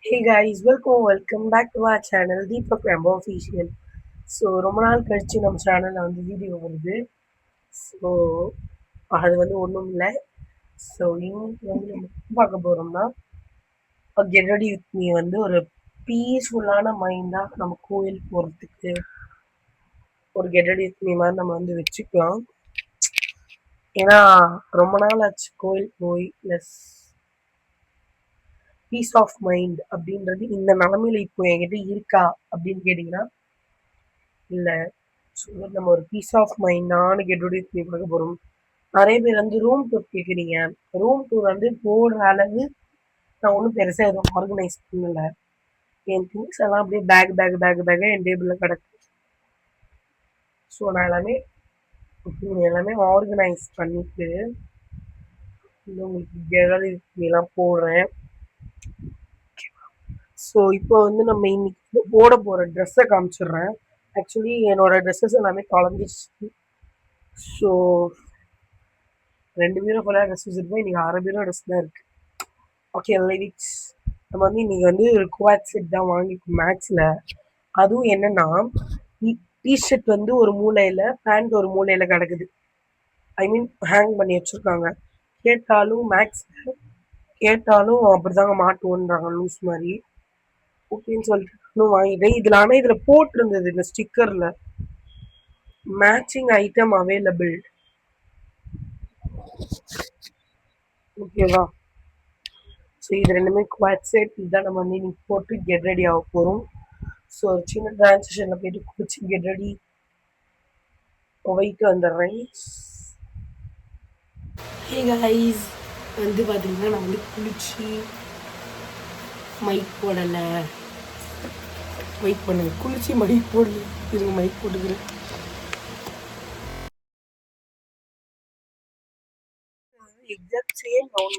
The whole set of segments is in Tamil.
Hey guys, welcome back to our channel Deepak Rambo Official. So ரொம்ப நாள் கழிச்சு நம்ம சேனலில் வந்து வீடியோ வருது. ஸோ அது வந்து ஒன்றும் இல்லை. ஸோ இன்னைக்கு வந்து நம்ம என்ன பார்க்க போகிறோம்னா கெட் ரெடி வித் மீ வந்து ஒரு பீஸ்ஃபுல்லான மைண்டாக நம்ம கோயில் போகிறதுக்கு ஒரு கெட் ரெடி வித் மீ மாதிரி நம்ம வந்து வச்சுக்கலாம். ஏன்னா ரொம்ப நாள் ஆச்சு கோயில் போய் ப்ளஸ் பீஸ் ஆஃப் மைண்ட் அப்படின்றது இந்த நிலமையில இப்போ என்கிட்ட இருக்கா அப்படின்னு கேட்டிங்கன்னா இல்லை. ஸோ நம்ம ஒரு பீஸ் ஆஃப் மைண்டான கெட் ரெடி வித் மீ பார்க்க போகிறோம். நிறைய பேர் வந்து ரூம் டூர் கேட்குறீங்க. ரூம் டூர் வந்து போடுற அளவு நான் ஒன்றும் பெருசாக எதுவும் ஆர்கனைஸ் பண்ணல. என் திங்ஸ் எல்லாம் அப்படியே பேக்காக என் டேபிளில் கிடக்கு. ஸோ நான் எல்லாமே ஆர்கனைஸ் பண்ணிட்டு உங்களுக்கு எல்லாம் போடுறேன். ஸோ இப்போ வந்து நம்ம இன்னைக்கு போட போகிற ட்ரெஸ்ஸை காமிச்சிடுறேன். ஆக்சுவலி என்னோட ட்ரெஸ்ஸஸ் எல்லாமே கலந்துச்சு. ஸோ 2 பீரோ ஃபுல்லாக ட்ரெஸ் வச்சுருப்போம். இன்றைக்கி 6 பீரோ ட்ரெஸ் தான் இருக்குது. ஓகே லிரிக்ஸ் நம்ம வந்து இன்றைக்கி வந்து ஒரு குவாட் செட் தான் வாங்கிப்போம் மேக்ஸில். அதுவும் என்னென்னா டிஷர்ட் வந்து ஒரு மூலையில், பேண்ட் ஒரு மூலையில் கிடக்குது. ஐ மீன் ஹேங் பண்ணி வச்சுருக்காங்க. கேட்டாலும் மேக்ஸில் கேட்டாலும் அப்படி தாங்க மாட்டுவோன்றாங்க லூஸ் மாதிரி. ஓகேன்னு சொல்லிட்டு இன்னும் வாங்கிட்டேன். இதில் ஆனால் இதில் போட்டிருந்தது இந்த ஸ்டிக்கரில் மேட்சிங் ஐட்டம் அவைலபிள். ஓகேவா? ஸோ இது ரெண்டுமே குவாட் செட். இதுதான் நம்ம வந்து இன்னைக்கு போட்டு கெட் ரெடி ஆக போகிறோம். ஸோ ஒரு சின்ன டிரான்சிஷனில் போயிட்டு குளிச்சு கெட் ரெடி போயிட்டு வந்துடுறேன். ஹே கைஸ், வந்து பார்த்தீங்கன்னா நான் வந்து குளிச்சு மைக் போடலை. வெயிட் பண்ணுங்க, குளிச்சு மைக் போடல. இருங்க மைக் போட்டுக்கிறேன். எக்ஸாக்ட் சேம் கவுன்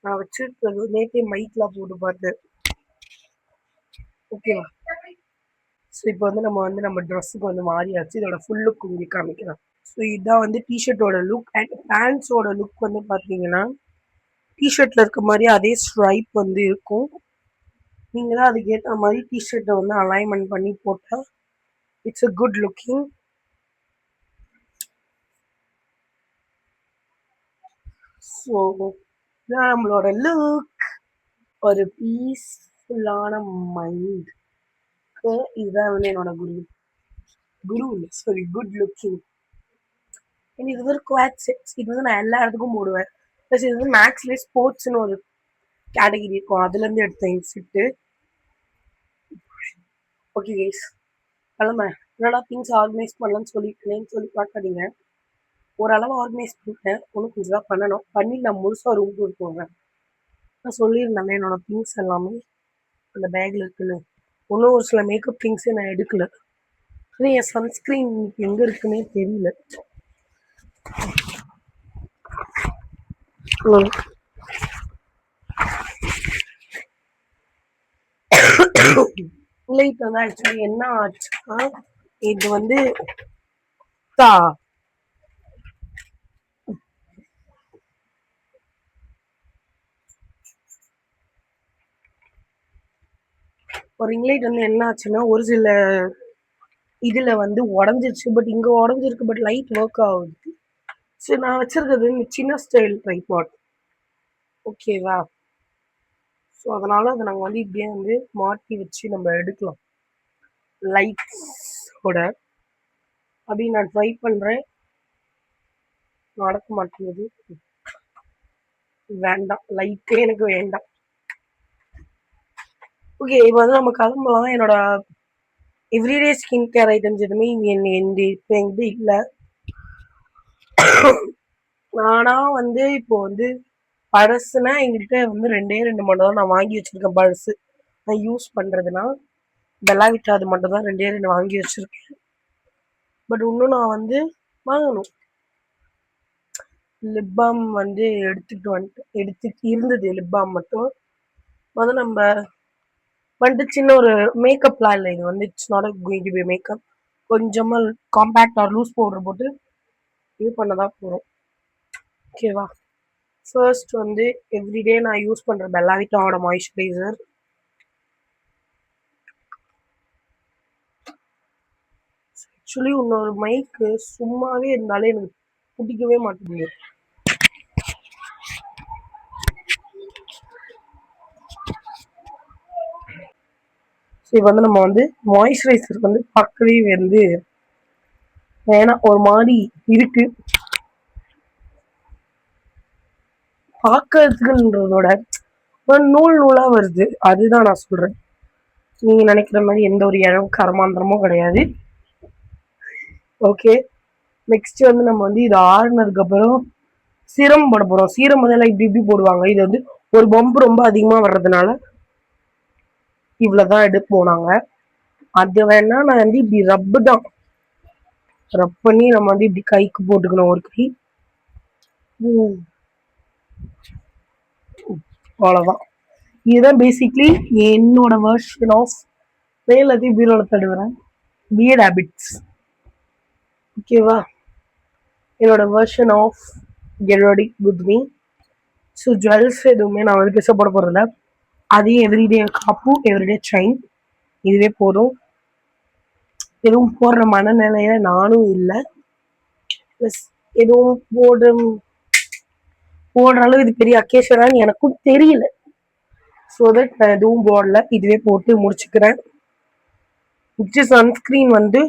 நான் வச்சிருக்கிறது நேற்றே மைக்லாம் போட்டு பார்த்தேன். ஓகேவா? ஸோ இப்போ வந்து நம்ம ட்ரெஸ்ஸுக்கு வந்து மாறியாச்சு. இதோட ஃபுல் லுக் உங்களுக்கு காமிக்கிறேன். ஸோ இதுதான் வந்து டிஷர்ட்டோட லுக். அண்ட் பேண்ட்ஸோட லுக் வந்து பார்த்தீங்கன்னா டிஷர்ட்டில் இருக்க மாதிரி அதே ஸ்ட்ரைப் வந்து இருக்கும். நீங்கள் தான் அதுக்கேற்ற மாதிரி டிஷர்ட்டை வந்து அலைன்மெண்ட் பண்ணி போட்டால் it's a good looking. So இதான் நம்மளோட லுக். ஒரு பீஸ்ஃபுல்லான மைண்டுக்கு இதுதான் வந்து என்னோட குரு இல்லை சாரி குட் லுக்கிங். இது வந்து குவாட் செட்ஸ். இது வந்து நான் எல்லா இடத்துக்கும் போடுவேன். ப்ளஸ் இது வந்து மேக்ஸ்லேயே ஸ்போர்ட்ஸ்னு ஒரு கேட்டகிரி இருக்கும், அதுலேருந்து எடுத்தேன் இந்த செட்டு. ஓகே கைஸ், கிளம்புறேன். என்னடா திங்ஸ் ஆர்கனைஸ் பண்ணலான்னு சொல்லி பார்க்காதீங்க. ஓரளவு ஆர்கனைஸ் பண்ணிட்டேன். ஒன்றும் கொஞ்சம் தான் பண்ணணும். பண்ணி நான் முழுசாக ரூம் டூர் போடுறேன். நான் சொல்லியிருந்தேன் என்னோட திங்ஸ் எல்லாமே அந்த பேக்கில் இருக்குன்னு. இன்னும் ஒரு சில மேக்கப் திங்ஸே நான் எடுக்கல. ஆனால் என் சன்ஸ்க்ரீன் எங்கே இருக்குன்னே தெரியல. இல்லை இப்போ வந்து ஆக்சுவலி என்ன ஆச்சுன்னா இது வந்து ஒரு இங்கிலீட் வந்து என்ன ஆச்சுன்னா ஒரு சில இதில் வந்து உடஞ்சிருச்சு. பட் இங்கே உடஞ்சிருக்கு, பட் லைட் ஒர்க் ஆகுது. சரி, நான் வச்சிருக்கிறது இந்த சின்ன ஸ்டைல் ட்ரைபாட். ஓகேவா? ஸோ அதனால் அதை நாங்கள் வந்து இப்படியே வந்து மாட்டி வச்சு நம்ம எடுக்கலாம் லைட்ஸோட. அப்படி நான் ட்ரை பண்ணுறேன், நடக்க மாட்டேங்குது. வேண்டாம், லைட்டே எனக்கு வேண்டாம். ஓகே, இப்போ வந்து நம்ம கிளம்பலாம். என்னோட எவ்ரிடே ஸ்கின் கேர் ஐட்டம்ஸ் எதுவுமே இப்போ எங்கிட்ட இல்லை. ஆனால் வந்து இப்போ வந்து பழசுனா எங்கள்கிட்ட வந்து 2 மட்டும் தான் நான் வாங்கி வச்சுருக்கேன். பழசு நான் யூஸ் பண்ணுறதுனா பெல்லா விட்டா அது மட்டும் தான் 2 வாங்கி வச்சுருக்கேன். பட் இன்னும் நான் வந்து வாங்கணும். லிப் பாம் வந்து எடுத்துட்டு இருந்தது. லிப் பாம் மட்டும் வந்து நம்ம வந்துட்டு சின்ன ஒரு மேக்கப்லாம் இல்லை. இது வந்து it's not going to be makeup. கொஞ்சமாக காம்பேக்ட் ஆர் லூஸ் பவுடர் போட்டு இது பண்ண தான் போகிறோம். ஓகேவா? ஃபர்ஸ்ட் வந்து எவ்ரிடே நான் யூஸ் பண்ற பெல்லா விட்டாவோட மாய்ஸ்சரைசர். ஆக்சுவலி இன்னொரு மைக்கு சும்மாவே இருந்தாலே எனக்கு பிடிக்கவே மாட்டேங்குது. இப்போ வந்து நம்ம வந்து மாய்ஸ்சரைசர் வந்து பார்க்கவே வந்து வேணாம், ஒரு மாதிரி இருக்கு பார்க்கறதுக்குன்றதோட ஒரு நூல் நூலா வருது. அதுதான் நான் சொல்றேன். நீங்க நினைக்கிற மாதிரி எந்த ஒரு இழவு கரமாந்திரமும் கிடையாது. ஓகே, நெக்ஸ்ட் வந்து நம்ம வந்து இது ஆறுனதுக்கு அப்புறம் சீரம் போட போறோம். சீரம் வந்து எல்லாம் இப்படி இப்படி போடுவாங்க. இது வந்து ஒரு பம்பு ரொம்ப அதிகமா வர்றதுனால இவ்வளவுதான் எடுப்போம் நாங்க. அது வேணா நான் வந்து இப்படி ரப்பு தான் ரப் பண்ணி நம்ம வந்து இப்படி கைக்கு போட்டுக்கணும் ஒரு கை. அவ்வளவுதான். இதுதான் பேசிக்லி என்னோட வெர்ஷன் ஆஃப் எல்லாத்தையும் பீரோல தடுவுறேன் வியர்ட் ஹேபிட்ஸ். ஓகேவா, என்னோட version of get ready with me. So jewels எதுவுமே நான் வந்து பெருசாக போட போகிறதில்ல. அதையும் எவ்ரிடே காப்பு, எவ்ரிடே செயின், இதுவே போதும். எதுவும் போடுற மனநிலையில நானும் இல்லை. ப்ளஸ் எதுவும் போடுற அளவு இது பெரிய அக்கேஷனான்னு எனக்கும் தெரியல. ஸோ தட் நான் எதுவும் போடல, இதுவே போட்டு முடிச்சுக்கிறேன். சன்ஸ்கிரீன் வந்து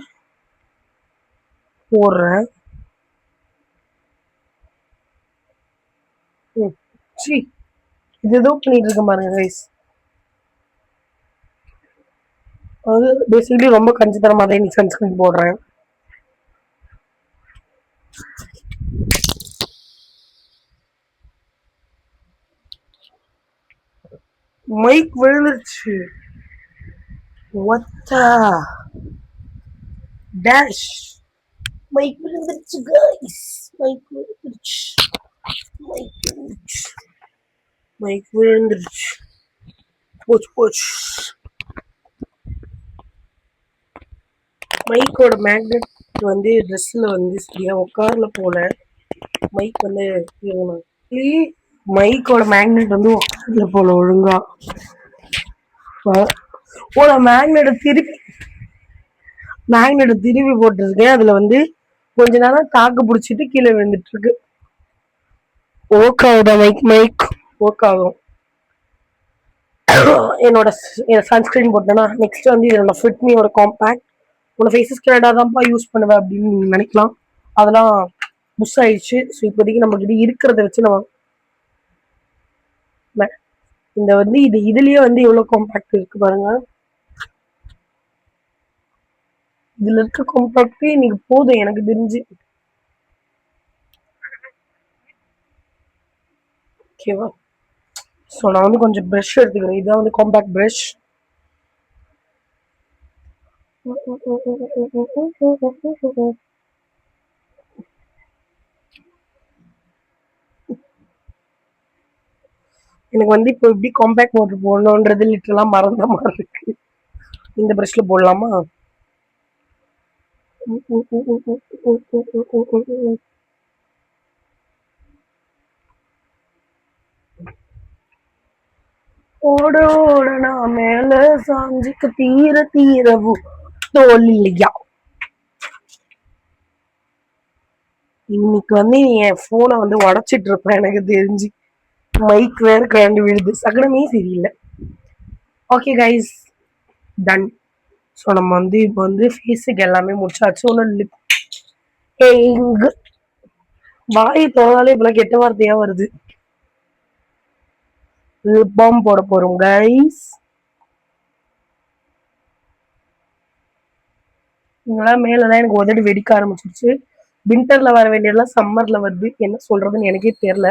போடுறேன். இது ஏதோ பண்ணிட்டு இருக்க பாருங்க கைஸ். அது பேசிக்கலி ரொம்ப கஞ்சித்தரமாக தான் இன்னைக்கு சன்ஸ்கிரீன் போடுறேன். மைக் விழுந்துருச்சு. டேஷ் மைக் விழுந்துருச்சு கைஸ். மைக் விழுந்துருச்சு. போச்சு. மைக்கோட மேக்னெட் வந்து ட்ரெஸ்ல வந்து சரியா உட்கார்ல போல. மைக் வந்து மைக்கோட மேக்னெட் வந்து உட்கார்ல போல ஒழுங்கா. மேக்னெட் திருப்பி போட்டிருக்கேன். அதுல வந்து கொஞ்ச நேரம் தாக்கு பிடிச்சிட்டு கீழே விழுந்துட்டு இருக்கு. ஒர்க் ஆகுதா மைக் ஒர்க் ஆகும். என்னோட சன்ஸ்கிரீன் போட்டேன்னா நெக்ஸ்ட் வந்து என்னோட ஃபிட்மியோட காம்பேக்ட். உன்னோட ஃபேஸஸ் கேரடாக தான்ப்பா யூஸ் பண்ணுவேன் அப்படின்னு நீங்க நினைக்கலாம். அதெல்லாம் புஷ் ஆயிடுச்சு. ஸோ இப்போதைக்கு நம்ம கிட்ட இருக்கிறத வச்சு நம்ம இந்த வந்து இதுலயே வந்து எவ்வளவு காம்பேக்ட் இருக்கு பாருங்க. இதுல இருக்க காம்பேக்ட் இன்னைக்கு போதும் எனக்கு தெரிஞ்சு. ஓகேவா, ஸோ நான் வந்து கொஞ்சம் ப்ரஷ் எடுத்துக்கிறேன். இதான் வந்து காம்பேக்ட் ப்ரஷ். எனக்கு வந்து இப்போ எப்படி காம்பேக்ட் பவுடர் போடணுன்றது லிட்டரலா மறந்த மாதிரி இருக்கு. இந்த ப்ரஷ்ல போடலாமா? ஓட ஓட நான் மேல சாஞ்சிக்கு தீரவும் தோல் இல்லையா. இன்னைக்கு வந்து என் போனை வந்து உடைச்சிட்டு இருப்பேன் எனக்கு தெரிஞ்சு. மைக் வேற கரண்டு விழுது. சகனமே சரியில்லை. Okay guys, ton. ஸோ நம்ம வந்து இப்போ வந்து ஃபேஸுக்கு எல்லாமே முடிச்சாச்சு. ஒன்றும் லிப் வாய் தோணாலே இப்பெல்லாம் கெட்ட வார்த்தையா வருது. லிப் பாம் போட போறோம் கைஸ். இங்கெல்லாம் மேலதான் எனக்கு உதடி வெடிக்க ஆரம்பிச்சிருச்சு. வின்டர்ல வர வேண்டியதெல்லாம் சம்மர்ல வருது. என்ன சொல்றதுன்னு எனக்கே தெரியல.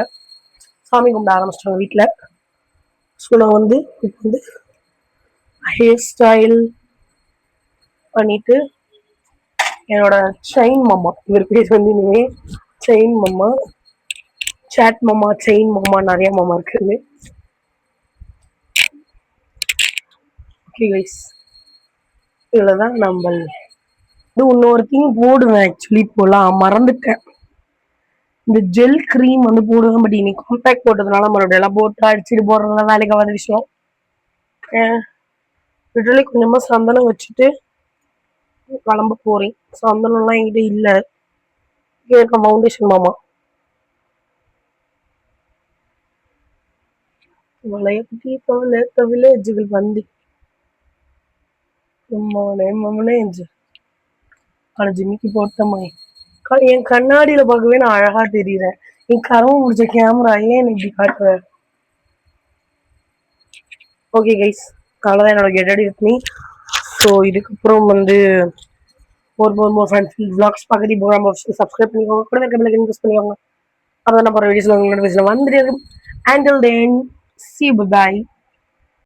சாமி கும்பிட ஆரம்பிச்சிட்டாங்க வீட்டுல. ஸோ நான் வந்து இப்போ வந்து ஹேர் ஸ்டைல் பண்ணிட்டு என்னோட செயின் மாமா, இவர் பேர் வந்து இனிமே செயின் மாமா, சாட் மாமா, செயின் மாமா, நிறைய மாமா இருக்குது. ஓகே கைஸ், இவ்வளவுதான். நம்ம இன்னொரு திங் போடுவேன். ஆக்சுவலி போலாம் மறந்துட்டேன். இந்த ஜெல் கிரீம் வந்து போடுவேன். பட் இன்னைக்கு காம்பேக்ட் போட்டதுனால மறுபடியும் எல்லாம் போட்டு அடிச்சுட்டு போடுறதுலாம் வேலைக்கு ஆகாத விஷயம். லிட்டரலி கொஞ்சமா சந்தனம் வச்சுட்டு கிளம்ப போறேன். சந்தனம்லாம் என்கிட்ட இல்லை. இருக்க ஃபவுண்டேஷன் மாமா வளையப்பட்டி போல வில்லேஜுகள் வந்து ஜிம்மிக்கு போட்டோமே. என் கண்ணாடியில பார்க்கவே நான் அழகா தெரியுறேன். என் கரவு முடிச்ச கேமரா ஏன் இப்படி காட்டுற? ஓகே கைஸ், அவ்வளோதான் என்னோட get ready with me. So இதுக்கப்புறம் வந்து ஒரு ஃப்ரெண்ட்ஸ் vlogs பார்க்குறது இப்போ சப்ஸ்கிரைப் பண்ணிக்கோங்க. கூட இருக்க பெல் ஐக்கன் ப்ரெஸ் பண்ணிக்கோங்க. அதான் நான் போகிற வீடியோஸில் உங்களோட வீடியோஸில் வந்துட்டு. Until then, see you, bye bye.